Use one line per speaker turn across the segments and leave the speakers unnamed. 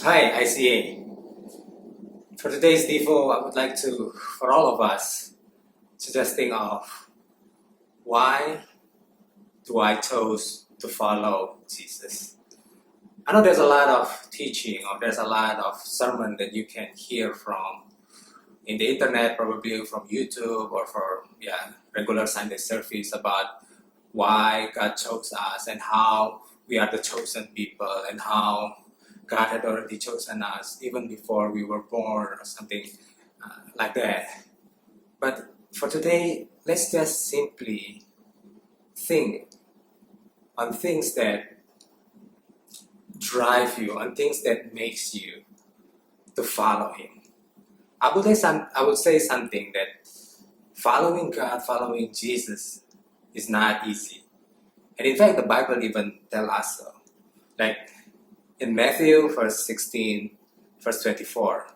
Hi, ICA. For today's Devo, I would like to, for all of us, to just think of why do I chose to follow Jesus? I know there's a lot of teaching or there's a lot of sermon that you can hear from in the internet, probably from YouTube or from regular Sunday service about why God chose us and how we are the chosen people and how God had already chosen us even before we were born or something like that. But for today, let's just simply think on things that drive you, on things that makes you to follow Him. I would say something that following God, following Jesus is not easy. And in fact, the Bible even tells us so. Like in Matthew verse 16, verse 24,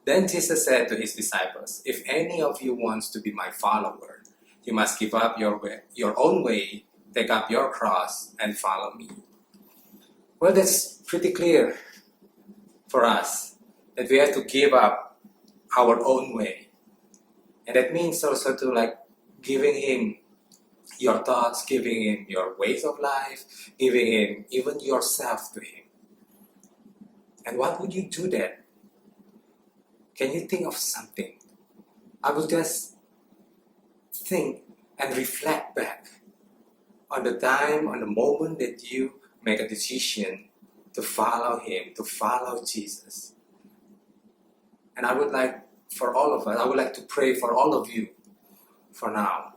then Jesus said to his disciples, if any of you wants to be my follower, you must give up your own way, take up your cross, and follow me. Well, that's pretty clear for us that we have to give up our own way. And that means also to like giving Him your thoughts, giving Him your ways of life, giving Him even yourself to Him. And what would you do then? Can you think of something? I will just think and reflect back on the time, on the moment that you make a decision to follow Him, to follow Jesus. And I would like for all of us, I would like to pray for all of you for now.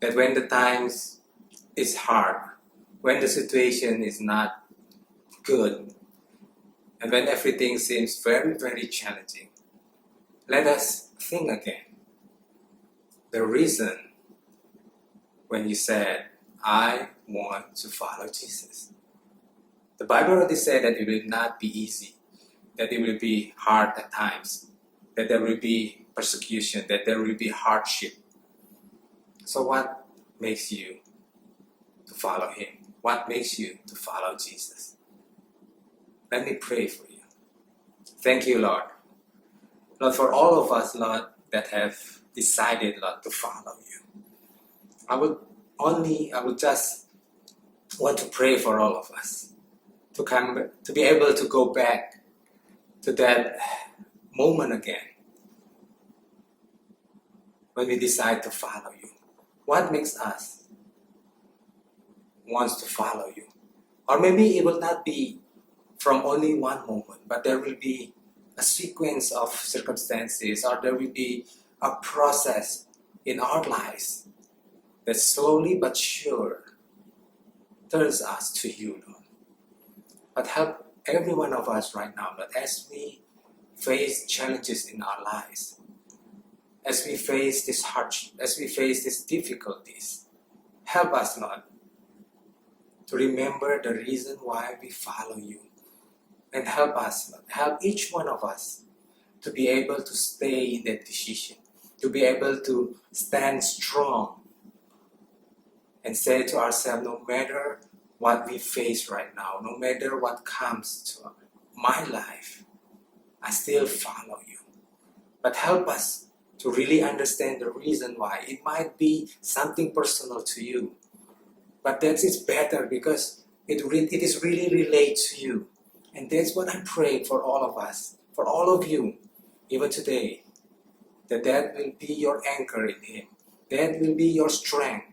That when the times is hard, when the situation is not good, and when everything seems very, very challenging, let us think again. The reason when you said, I want to follow Jesus. The Bible already said that it will not be easy, that it will be hard at times, that there will be persecution, that there will be hardship. So what makes you to follow Him? What makes you to follow Jesus? Let me pray for you. Thank you, Lord. Lord, for all of us, Lord, that have decided, Lord, to follow you. I would just want to pray for all of us to be able to go back to that moment again when we decide to follow you. What makes us wants to follow you? Or maybe it will not be from only one moment, but there will be a sequence of circumstances, or there will be a process in our lives that slowly but sure turns us to you, Lord. But help every one of us right now, Lord, as we face challenges in our lives, as we face this hardship, as we face these difficulties, help us, Lord, to remember the reason why we follow you. And help us, Lord, help each one of us to be able to stay in that decision, to be able to stand strong and say to ourselves, no matter what we face right now, no matter what comes to my life, I still follow you. But help us to really understand the reason why. It might be something personal to you, but that is better because it is really related to you. And that's what I'm praying for all of us, for all of you, even today, that will be your anchor in Him. That will be your strength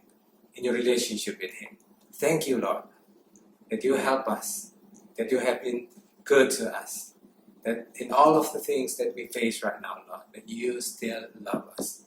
in your relationship with Him. Thank you, Lord, that you help us, that you have been good to us, that in all of the things that we face right now, Lord, that you still love us.